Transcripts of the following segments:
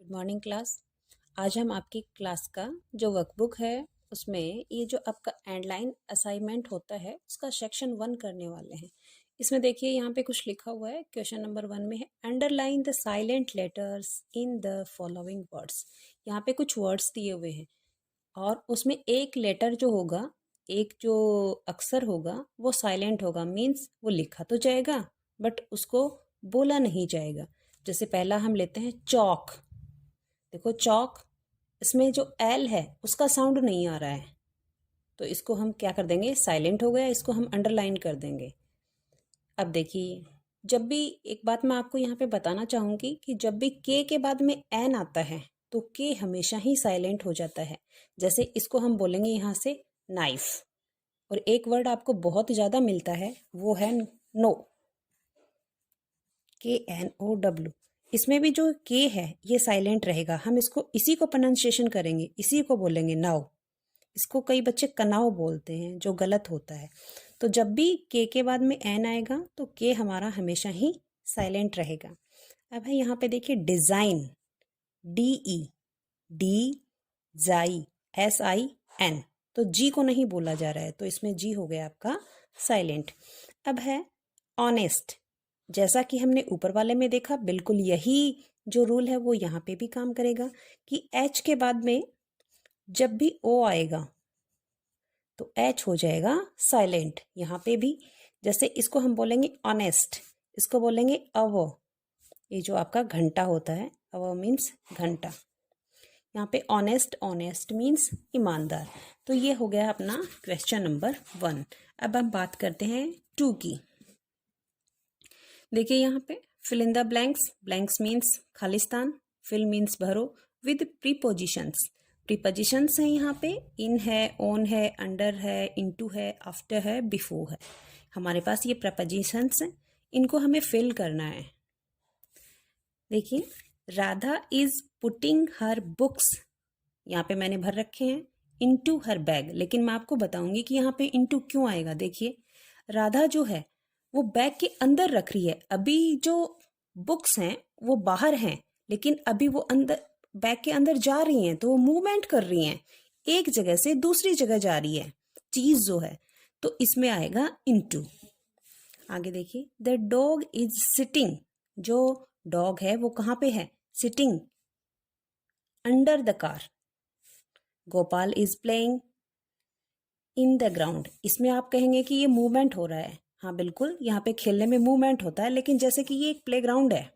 Good morning class. आज हम आपकी क्लास का जो वर्कबुक है उसमें ये जो आपका एंडलाइन असाइनमेंट होता है उसका सेक्शन 1 करने वाले हैं। इसमें देखिए यहाँ पे कुछ लिखा हुआ है। क्वेश्चन नंबर 1 में है underline the silent letters in the following words. यहाँ पे कुछ वर्ड्स दिए हुए हैं और उसमें एक लेटर जो होगा, एक जो अक्षर होगा वो साइलेंट होगा, मीन्स वो लिखा तो जाएगा बट उसको बोला नहीं जाएगा। जैसे पहला हम लेते हैं चौक। देखो चौक, इसमें जो एल है उसका साउंड नहीं आ रहा है तो इसको हम क्या कर देंगे, साइलेंट हो गया, इसको हम अंडरलाइन कर देंगे। अब देखिए, जब भी एक बात मैं आपको यहाँ पे बताना चाहूँगी कि जब भी के बाद में एन आता है तो के हमेशा ही साइलेंट हो जाता है। जैसे इसको हम बोलेंगे यहाँ से नाइफ, और एक वर्ड आपको बहुत ज़्यादा मिलता है वो है नो, KNOW। इसमें भी जो के है ये साइलेंट रहेगा, हम इसको इसी को प्रोनाउंसिएशन करेंगे, इसी को बोलेंगे नाउ। इसको कई बच्चे कनाव बोलते हैं जो गलत होता है। तो जब भी के बाद में एन आएगा तो के हमारा हमेशा ही साइलेंट रहेगा। अब है यहाँ पे देखिए डिज़ाइन, DE, डी जाई, SIN, तो जी को नहीं बोला जा रहा है तो इसमें जी हो गया आपका साइलेंट। अब है ऑनेस्ट, जैसा कि हमने ऊपर वाले में देखा बिल्कुल यही जो रूल है वो यहाँ पे भी काम करेगा कि एच के बाद में जब भी ओ आएगा तो एच हो जाएगा साइलेंट। यहाँ पे भी जैसे इसको हम बोलेंगे ऑनेस्ट, इसको बोलेंगे अव, ये जो आपका घंटा होता है, अव मीन्स घंटा। यहाँ पे ऑनेस्ट, ऑनेस्ट मीन्स ईमानदार। तो ये हो गया अपना क्वेश्चन नंबर 1। अब हम बात करते हैं 2 की। देखिए यहाँ पे fill in the blanks, blanks means खालिस्तान, फिल मीन्स भरो विद प्रीपोजिशंस। प्रीपोजिशंस हैं यहाँ पे, इन है, ऑन है, अंडर है, इनटू है, आफ्टर है, बिफोर है। हमारे पास ये प्रपोजिशंस हैं, इनको हमें फिल करना है। देखिए Radha is putting her books, यहाँ पे मैंने भर रखे हैं इनटू हर बैग, लेकिन मैं आपको बताऊंगी कि यहाँ पे इनटू क्यों आएगा। देखिए राधा जो है वो बैग के अंदर रख रही है, अभी जो बुक्स हैं वो बाहर हैं लेकिन अभी वो अंदर बैग के अंदर जा रही हैं, तो वो मूवमेंट कर रही हैं, एक जगह से दूसरी जगह जा रही है चीज जो है, तो इसमें आएगा इनटू। आगे देखिए द डॉग इज सिटिंग, जो डॉग है वो कहाँ पे है, sitting under the car. Gopal is playing in the ground, इसमें आप कहेंगे कि ये मूवमेंट हो रहा है, हाँ बिल्कुल यहाँ पे खेलने में मूवमेंट होता है, लेकिन जैसे कि ये एक प्लेग्राउंड है।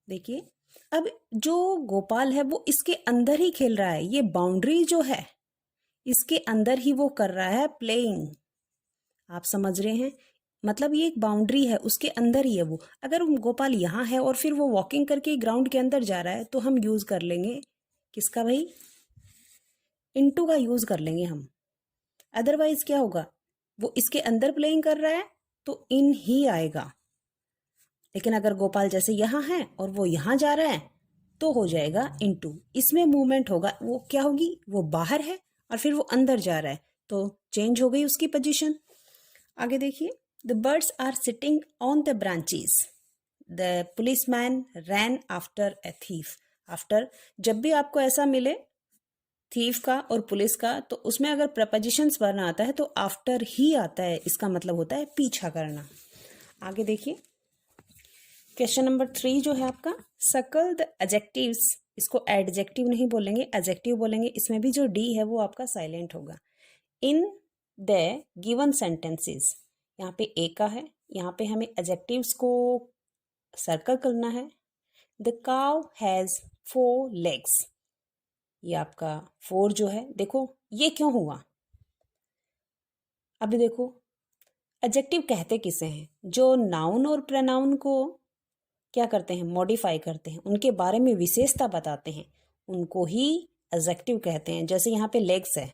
देखिए अब जो गोपाल है वो इसके अंदर ही खेल रहा है, ये बाउंड्री जो है इसके अंदर ही वो कर रहा है प्लेइंग। आप समझ रहे हैं, मतलब ये एक बाउंड्री है उसके अंदर ही है वो। अगर गोपाल यहाँ है और फिर वो वॉकिंग करके ग्राउंड के अंदर जा रहा है तो हम यूज कर लेंगे किसका भाई, इनटू का यूज कर लेंगे हम। अदरवाइज क्या होगा, वो इसके अंदर प्लेइंग कर रहा है तो इन ही आएगा, लेकिन अगर गोपाल जैसे यहाँ है और वो यहाँ जा रहा है तो हो जाएगा इनटू। इसमें मूवमेंट होगा, वो क्या होगी, वो बाहर है और फिर वो अंदर जा रहा है तो चेंज हो गई उसकी पोजीशन। आगे देखिए the birds are sitting on the branches, the policeman ran after a thief. After, जब भी आपको ऐसा मिले थीफ का और पुलिस का तो उसमें अगर प्रपोजिशंस बनना आता है तो आफ्टर ही आता है, इसका मतलब होता है पीछा करना। आगे देखिए क्वेश्चन नंबर 3 जो है आपका, सर्कल द एडजेक्टिव्स, इसको एडजेक्टिव नहीं बोलेंगे एडजेक्टिव बोलेंगे, इसमें भी जो डी है वो आपका साइलेंट होगा। इन द गिवन सेंटेंसेस, यहाँ पे ए का है, यहाँ पे हमें एडजेक्टिव्स को सर्कल करना है। द काउ हैज 4 legs, ये आपका 4 जो है, देखो ये क्यों हुआ, अभी देखो एडजेक्टिव कहते किसे हैं, जो नाउन और प्रोनाउन को क्या करते हैं, मॉडिफाई करते हैं, उनके बारे में विशेषता बताते हैं, उनको ही एडजेक्टिव कहते हैं। जैसे यहाँ पे लेग्स है,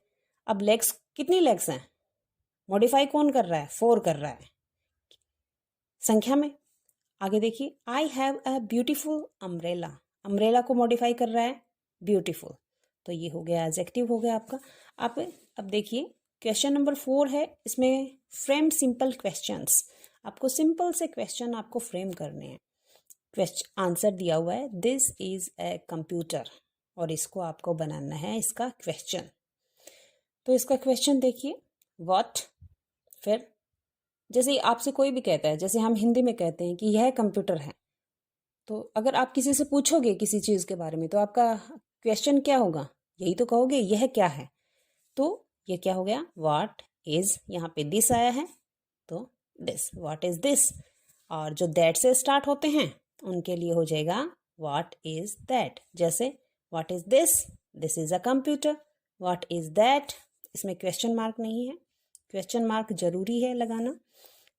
अब लेग्स कितनी लेग्स हैं, मॉडिफाई कौन कर रहा है, 4 कर रहा है संख्या में। आगे देखिए I have a beautiful umbrella, umbrella को मॉडिफाई कर रहा है ब्यूटीफुल, तो ये हो गया एडजेक्टिव हो गया आपका। आप अब देखिए क्वेश्चन नंबर 4 है, इसमें फ्रेम सिंपल क्वेश्चंस, आपको सिंपल से क्वेश्चन आपको फ्रेम करने हैं। क्वेश्चन आंसर दिया हुआ है दिस इज ए कंप्यूटर, और इसको आपको बनाना है इसका क्वेश्चन। तो इसका क्वेश्चन देखिए, व्हाट, फिर जैसे आपसे कोई भी कहता है, जैसे हम हिंदी में कहते हैं कि यह कंप्यूटर है, तो अगर आप किसी से पूछोगे किसी चीज़ के बारे में तो आपका क्वेश्चन क्या होगा, यही तो कहोगे यह क्या है। तो ये क्या हो गया, व्हाट इज, यहाँ पे दिस आया है तो दिस, व्हाट इज दिस। और जो दैट से स्टार्ट होते हैं उनके लिए हो जाएगा व्हाट इज दैट। जैसे what is this is a computer, what is that, इसमें क्वेश्चन मार्क नहीं है, क्वेश्चन मार्क जरूरी है लगाना।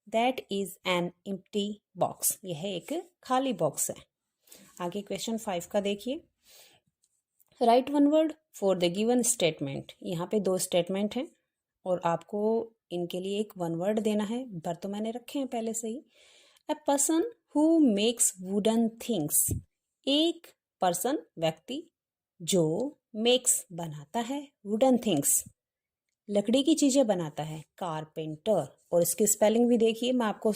That is an empty box, यह एक खाली बॉक्स है। आगे क्वेश्चन 5 का देखिए, right one word for the given statement. यहाँ पे 2 स्टेटमेंट हैं और आपको इनके लिए एक वन वर्ड देना है, भर तो मैंने रखे हैं पहले से ही। A person who makes wooden things, एक पर्सन व्यक्ति जो मेक्स बनाता है, वुडन थिंग्स लकड़ी की चीजें बनाता है, कारपेंटर। और इसकी स्पेलिंग भी देखिए, मैं आपको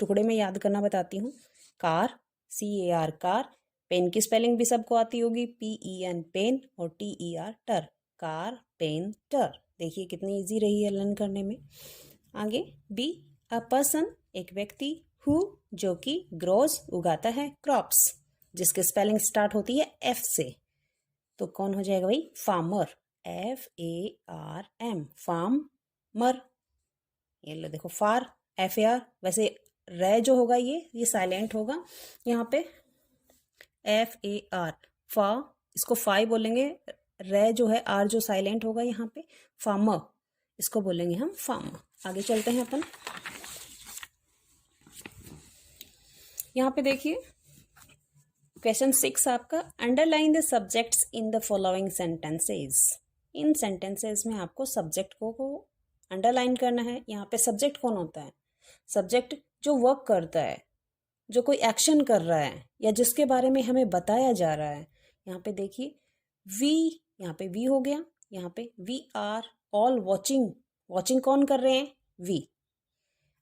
टुकड़े में याद करना बताती हूँ। कार, CAR कार, पेन की स्पेलिंग भी सबको आती होगी, PEN पेन, और TER टर, कारपेंटर। देखिए कितनी इजी रही है लर्न करने में। आगे बी, अ पर्सन एक व्यक्ति, हु जो कि ग्रोज उगाता है, क्रॉप्स जिसके स्पेलिंग स्टार्ट होती है F से, तो कौन हो जाएगा भाई, फार्मर, FARM, फार्मर। ये लो देखो, फार, FAR, वैसे रे जो होगा ये साइलेंट होगा यहाँ पे, FAR फा, इसको फाई बोलेंगे, रे जो है आर जो साइलेंट होगा यहाँ पे, फार्मर, इसको बोलेंगे हम फार्मर। आगे चलते हैं अपन, यहाँ पे देखिए क्वेश्चन 6 आपका, underline the subjects in the following sentences. In sentences में आपको सब्जेक्ट को अंडरलाइन करना है। यहाँ पे सब्जेक्ट कौन होता है, सब्जेक्ट जो वर्क करता है, जो कोई एक्शन कर रहा है या जिसके बारे में हमें बताया जा रहा है। यहाँ पे देखिए वी, यहाँ पे वी हो गया, यहाँ पे we are all watching, watching कौन कर रहे हैं, we.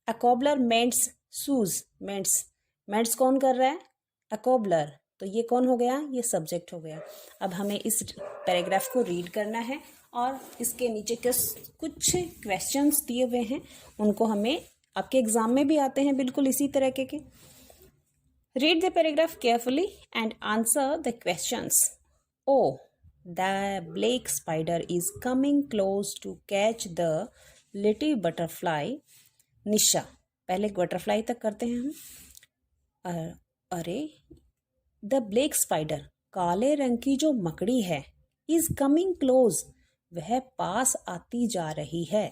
A cobbler mends shoes, mends कौन कर रहा है, अ कॉबलर, तो ये कौन हो गया, ये सब्जेक्ट हो गया। अब हमें इस पैराग्राफ को रीड करना है और इसके नीचे कुछ क्वेश्चंस दिए हुए हैं, उनको हमें, आपके एग्जाम में भी आते हैं बिल्कुल इसी तरह के। Read the paragraph carefully and answer the questions. Oh, the black spider is coming close to catch the little butterfly. Nisha, पहले बटरफ्लाई तक करते हैं हम। अरे, द ब्लैक स्पाइडर, काले रंग की जो मकड़ी है, इज कमिंग क्लोज, वह पास आती जा रही है,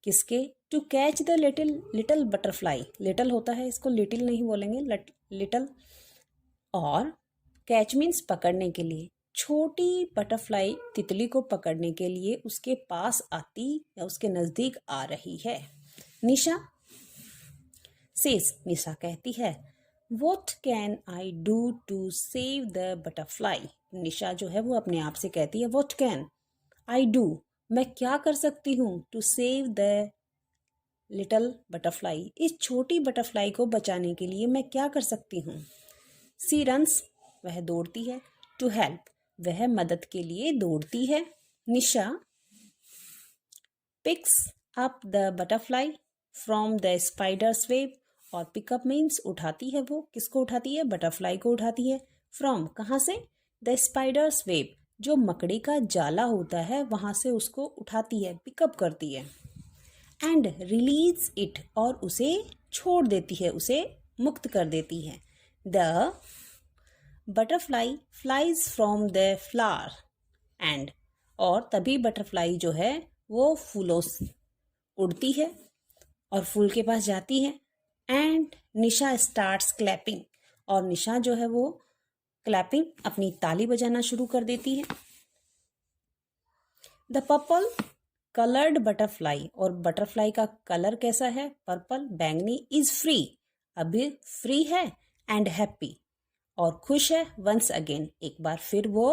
किसके, to catch the little butterfly, little होता है, इसको लिटिल नहीं बोलेंगे, लिटिल, और कैच मीन्स पकड़ने के लिए, छोटी बटरफ्लाई तितली को पकड़ने के लिए उसके पास आती या उसके नजदीक आ रही है। निशा सेज, निशा कहती है, What can I do to save the butterfly? निशा जो है वो अपने आप से कहती है What can I do? मैं क्या कर सकती हूँ to save the little butterfly? इस छोटी बटरफ्लाई को बचाने के लिए मैं क्या कर सकती हूँ। She runs, वह दौड़ती है, to help, वह मदद के लिए दौड़ती है। निशा picks up the butterfly from the spider's web, और पिकअप मीन्स उठाती है, वो किसको उठाती है, बटरफ्लाई को उठाती है। फ्रॉम, कहाँ से, द स्पाइडर्स वेब, जो मकड़ी का जाला होता है वहां से उसको उठाती है, पिकअप करती है। एंड रिलीज इट, और उसे छोड़ देती है, उसे मुक्त कर देती है। The butterfly flies from the flower and, और तभी बटरफ्लाई जो है वो फूलों से उड़ती है और फूल के पास जाती है। एंड निशा स्टार्ट्स क्लैपिंग, और निशा जो है वो क्लैपिंग, अपनी ताली बजाना शुरू कर देती है। द पर्पल कलर्ड बटरफ्लाई, और बटरफ्लाई का कलर कैसा है, पर्पल, बैंगनी, इज फ्री, अभी फ्री है, एंड हैप्पी, और खुश है, वंस अगेन, एक बार फिर वो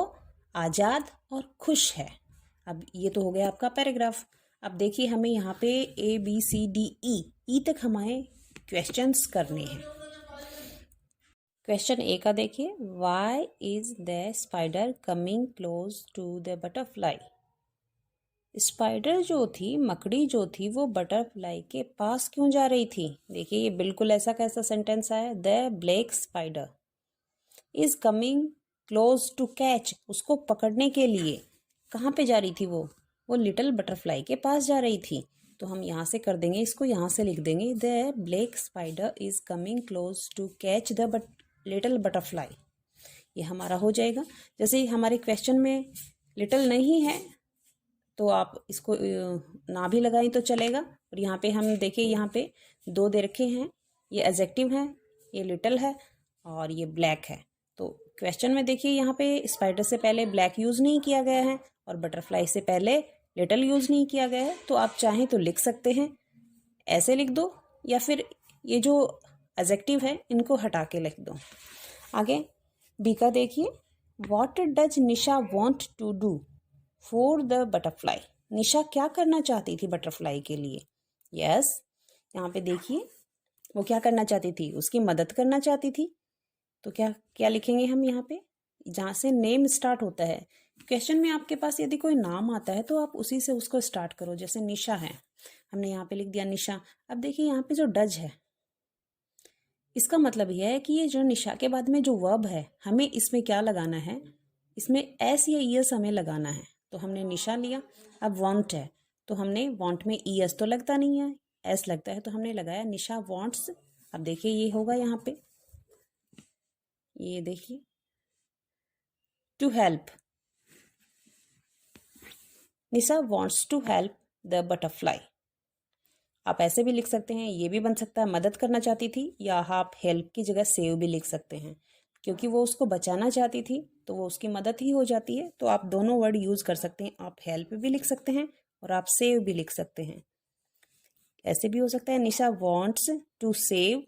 आज़ाद और खुश है। अब ये तो हो गया आपका पैराग्राफ। अब देखिए हमें यहाँ पे ABCDE तक हमारे क्वेश्चंस करने हैं। क्वेश्चन ए का देखिए, why is the spider coming close to the butterfly. Spider जो थी, मकड़ी जो थी, वो बटरफ्लाई के पास क्यों जा रही थी। देखिए ये बिल्कुल ऐसा कैसा सेंटेंस है, the black spider is coming close to catch, उसको पकड़ने के लिए कहाँ पे जा रही थी वो लिटिल बटरफ्लाई के पास जा रही थी। तो हम यहाँ से कर देंगे, इसको यहाँ से लिख देंगे, the black spider is coming close to catch the little butterfly. ये हमारा हो जाएगा। जैसे ही हमारे क्वेश्चन में लिटिल नहीं है तो आप इसको ना भी लगाएं तो चलेगा। और यहाँ पे हम देखिए, यहाँ पे दो दे रखे हैं, ये एडजेक्टिव है, ये लिटिल है और ये ब्लैक है। तो क्वेश्चन में देखिए यहाँ पे स्पाइडर से पहले ब्लैक यूज़ नहीं किया गया है और बटरफ्लाई से पहले लिटिल यूज़ नहीं किया गया है। तो आप चाहें तो लिख सकते हैं, ऐसे लिख दो, या फिर ये जो एडजेक्टिव है इनको हटा के लिख दो। आगे बी का देखिए, what does Nisha want to do for the butterfly. Nisha क्या करना चाहती थी बटरफ्लाई के लिए। यस, यहाँ पे देखिए वो क्या करना चाहती थी, उसकी मदद करना चाहती थी। तो क्या क्या लिखेंगे हम यहाँ पे, जहाँ से नेम स्टार्ट होता है। क्वेश्चन में आपके पास यदि कोई नाम आता है तो आप उसी से उसको स्टार्ट करो। जैसे निशा है, हमने यहाँ पे लिख दिया निशा। अब देखिए यहाँ पे जो डज है, इसका मतलब यह है कि ये जो निशा के बाद में जो वर्ब है, हमें इसमें क्या लगाना है, इसमें एस या ईएस हमें लगाना है। तो हमने निशा लिया। अब वांट है तो हमने वांट में ईएस तो लगता नहीं है, एस लगता है, तो हमने लगाया निशा वांट्स। अब देखिए ये होगा यहाँ पे, ये देखिए to help, Nisha wants to help the butterfly. आप ऐसे भी लिख सकते हैं, ये भी बन सकता है मदद करना चाहती थी, या आप हेल्प की जगह सेव भी लिख सकते हैं, क्योंकि वो उसको बचाना चाहती थी तो वो उसकी मदद ही हो जाती है। तो आप दोनों वर्ड यूज़ कर सकते हैं, आप हेल्प भी लिख सकते हैं और आप सेव भी लिख सकते हैं। ऐसे भी हो सकता है Nisha wants to save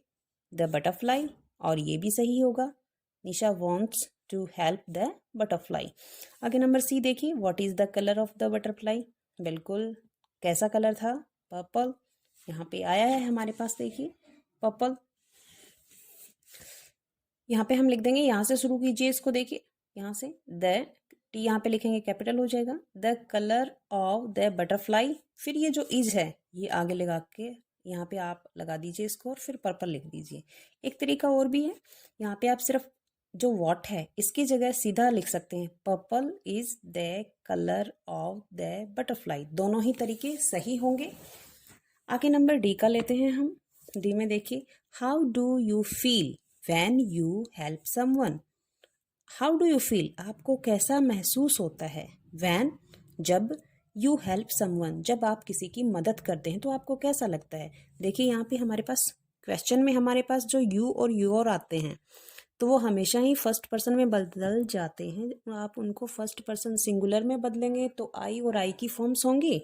the butterfly, और ये भी सही होगा, Nisha wants to help the butterfly. आगे नंबर सी देखिए, what is the colour of the butterfly. बिल्कुल कैसा कलर था, पर्पल। यहाँ पे आया है हमारे पास, देखिए पर्पल। यहाँ पे हम लिख देंगे, यहाँ से शुरू कीजिए इसको, देखिए यहाँ से द टी यहाँ पे लिखेंगे, कैपिटल हो जाएगा, the colour of the butterfly. फिर ये जो इज है ये आगे लगा के यहाँ पे आप लगा दीजिए इसको, और फिर पर्पल लिख दीजिए। एक तरीका और भी है, यहाँ पे आप सिर्फ जो वॉट है इसकी जगह सीधा लिख सकते हैं, purple is the colour of the butterfly. दोनों ही तरीके सही होंगे। आगे नंबर डी का लेते हैं हम। डी में देखिए, how do you feel when you help someone. How do you feel, आपको कैसा महसूस होता है, व्हेन जब, यू हेल्प समवन जब आप किसी की मदद करते हैं तो आपको कैसा लगता है। देखिए यहाँ पे हमारे पास क्वेश्चन में हमारे पास जो यू और योर आते हैं तो वो हमेशा ही फर्स्ट पर्सन में बदल जाते हैं। आप उनको फर्स्ट पर्सन सिंगुलर में बदलेंगे तो आई और आई की फॉर्म्स होंगी,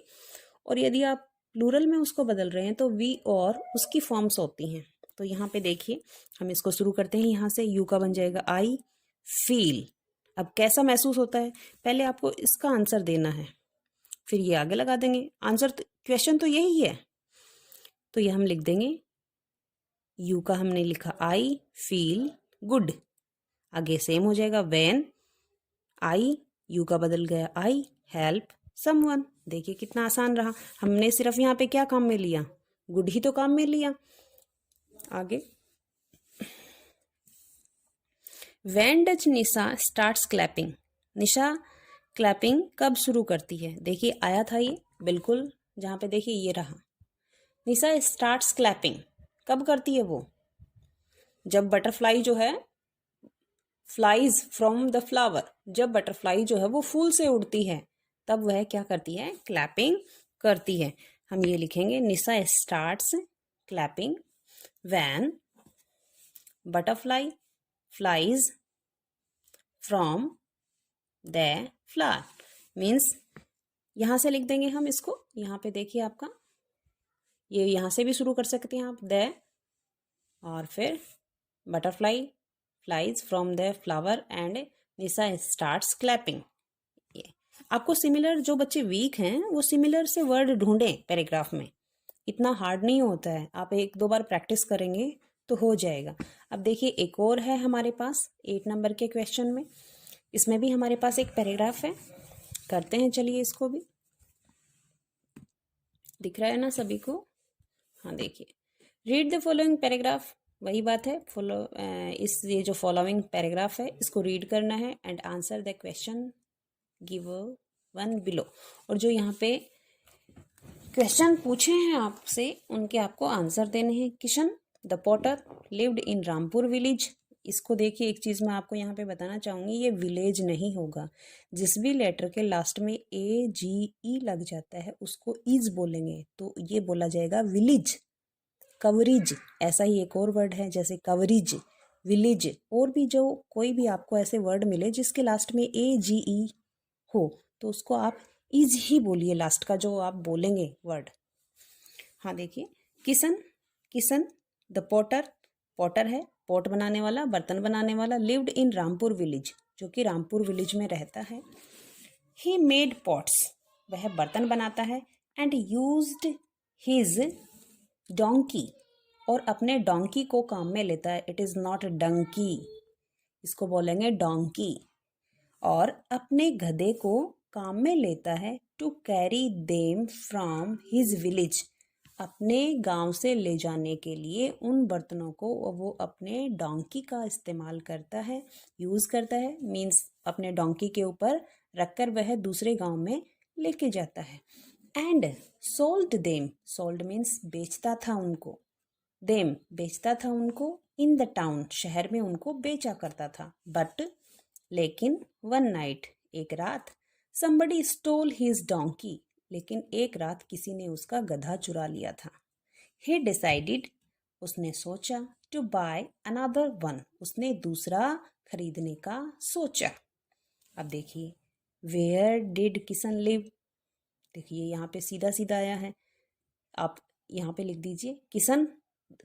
और यदि आप प्लूरल में उसको बदल रहे हैं तो वी और उसकी फॉर्म्स होती हैं। तो यहाँ पे देखिए हम इसको शुरू करते हैं, यहाँ से यू का बन जाएगा आई फील। अब कैसा महसूस होता है, पहले आपको इसका आंसर देना है, फिर ये आगे लगा देंगे। आंसर क्वेश्चन तो यही है, तो ये हम लिख देंगे, यू का हमने लिखा आई फील गुड। आगे सेम हो जाएगा, व्हेन आई, यू का बदल गया आई, हेल्प समवन। देखिए कितना आसान रहा, हमने सिर्फ यहाँ पे क्या काम में लिया, गुड ही तो काम में लिया। आगे, when does Nisha starts clapping. Nisha clapping कब शुरू करती है। देखिए आया था ये, बिल्कुल जहाँ पे देखिए ये रहा, निशा स्टार्ट्स क्लैपिंग कब करती है वो, जब बटरफ्लाई जो है फ्लाइज फ्रॉम द फ्लावर, जब बटरफ्लाई जो है वो फूल से उड़ती है तब वह क्या करती है, क्लैपिंग करती है। हम ये लिखेंगे, Nisha starts clapping when butterfly flies from the flower. Means यहाँ से लिख देंगे हम इसको, यहाँ पे देखिए आपका ये यहाँ से भी शुरू कर सकते हैं आप, द, और फिर butterfly flies from the flower and Nisha starts clapping. ये आपको सिमिलर, जो बच्चे वीक हैं वो सिमिलर से वर्ड ढूंढें पैराग्राफ में, इतना हार्ड नहीं होता है। आप एक दो बार प्रैक्टिस करेंगे तो हो जाएगा। अब देखिए एक और है हमारे पास 8 नंबर के क्वेश्चन में, इसमें भी हमारे पास एक पैराग्राफ है, करते हैं चलिए इसको भी। दिख रहा है ना सभी को? हाँ देखिए, रीड द फॉलोइंग पैराग्राफ, वही बात है, ये जो फॉलोइंग पैराग्राफ है इसको रीड करना है and answer the question given below. और जो यहाँ पे क्वेश्चन पूछे हैं आपसे उनके आपको आंसर देने हैं। Kishan the Potter lived in Rampur village. इसको देखिए, एक चीज़ मैं आपको यहाँ पे बताना चाहूँगी, ये विलेज नहीं होगा। जिस भी लेटर के लास्ट में AGE लग जाता है उसको इज बोलेंगे, तो ये बोला जाएगा विलेज। कवरेज, ऐसा ही एक और वर्ड है जैसे कवरेज, विलेज, और भी जो कोई भी आपको ऐसे वर्ड मिले जिसके लास्ट में AGE हो तो उसको आप इज ही बोलिए, लास्ट का जो आप बोलेंगे वर्ड। हाँ देखिए, Kishan, Kishan the Potter, Potter है पॉट बनाने वाला, बर्तन बनाने वाला, लिव्ड इन रामपुर विलेज, जो कि रामपुर विलेज में रहता है। ही मेड पॉट्स, वह बर्तन बनाता है, एंड यूज्ड हिज डोंकी, और अपने डोंकी को काम में लेता है। इट इज़ नॉट डंकी, इसको बोलेंगे डोंकी। और अपने गधे को काम में लेता है to carry them from his village, अपने गांव से ले जाने के लिए उन बर्तनों को वो अपने डोंकी का इस्तेमाल करता है, यूज़ करता है, मीन्स अपने डोंकी के ऊपर रखकर वह दूसरे गांव में लेके जाता है। And sold them, sold means बेचता था उनको, देम बेचता था उनको, इन द टाउन, शहर में उनको बेचा करता था। बट लेकिन वन नाइट, एक रात, somebody stole his donkey, लेकिन एक रात किसी ने उसका गधा चुरा लिया था। He decided, उसने सोचा, to buy another one, उसने दूसरा खरीदने का सोचा। अब देखिए, where did किशन live, देखिए यहाँ पे सीधा सीधा आया है, आप यहाँ पे लिख दीजिए किशन,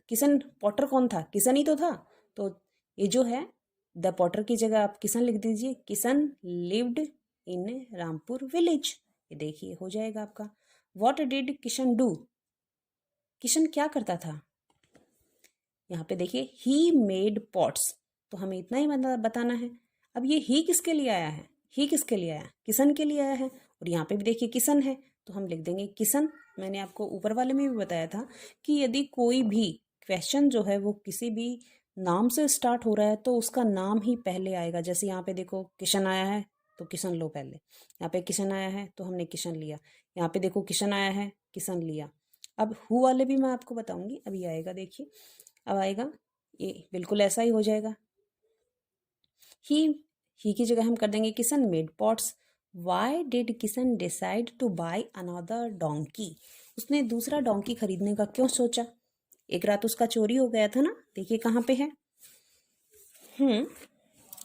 किशन पॉटर कौन था, किशन ही तो था, तो ये जो है द पॉटर की जगह आप किशन लिख दीजिए। Kishan lived in Rampur village, ये देखिए हो जाएगा आपका। What did Kishan do, Kishan क्या करता था, यहाँ पे देखिए ही मेड पॉट्स, तो हमें इतना ही बताना है। अब ये ही किसके लिए आया है, ही किसके लिए आया, किशन के लिए आया है, और यहाँ पे भी देखिए किशन है तो हम लिख देंगे किशन। मैंने आपको ऊपर वाले में भी बताया था कि यदि कोई भी क्वेश्चन जो है वो किसी भी नाम से स्टार्ट हो रहा है तो उसका नाम ही पहले आएगा। जैसे यहाँ पे देखो किशन आया है तो किशन लो पहले, यहाँ पे किशन आया है तो हमने किशन लिया, यहाँ पे देखो किशन आया है किशन लिया। अब हु वाले भी मैं आपको बताऊंगी, अभी आएगा देखिए, अब आएगा, ये बिल्कुल ऐसा ही हो जाएगा। ही की जगह हम कर देंगे Kishan made pots. Why did Kishan decide to buy another donkey, उसने दूसरा डोंकी खरीदने का क्यों सोचा, एक रात उसका चोरी हो गया था ना, देखिए कहाँ पे है।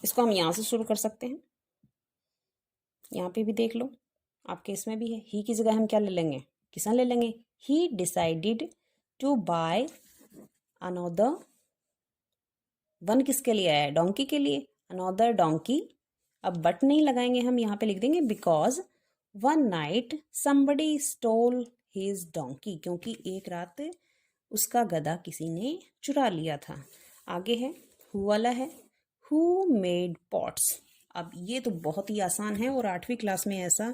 इसको हम यहाँ से शुरू कर सकते हैं, यहाँ पे भी देख लो आपके इसमें भी है। ही की जगह हम क्या ले लेंगे, किशन ले लेंगे। He decided to buy another one, किसके लिए आया है, डोंकी के लिए, अनदर डोंकी। अब बट नहीं लगाएंगे हम, यहाँ पे लिख देंगे because one night somebody stole his donkey, क्योंकि एक रात उसका गधा किसी ने चुरा लिया था। आगे है हु वाला है, हु मेड पॉट्स। अब ये तो बहुत ही आसान है और 8वीं क्लास में ऐसा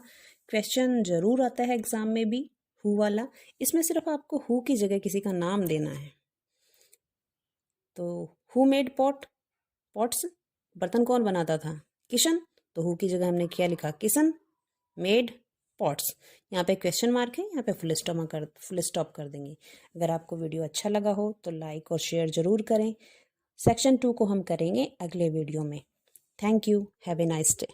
क्वेश्चन जरूर आता है एग्जाम में भी, हु वाला। इसमें सिर्फ आपको हु की जगह किसी का नाम देना है। तो हु मेड पॉट्स, बर्तन कौन बनाता था, किशन, तो हु की जगह हमने क्या लिखा, किशन मेड पॉट्स। यहाँ पे क्वेश्चन मार्क है, यहाँ पे फुल स्टॉप कर देंगे। अगर आपको वीडियो अच्छा लगा हो तो लाइक और शेयर जरूर करें। सेक्शन 2 को हम करेंगे अगले वीडियो में। Thank you, have a nice day.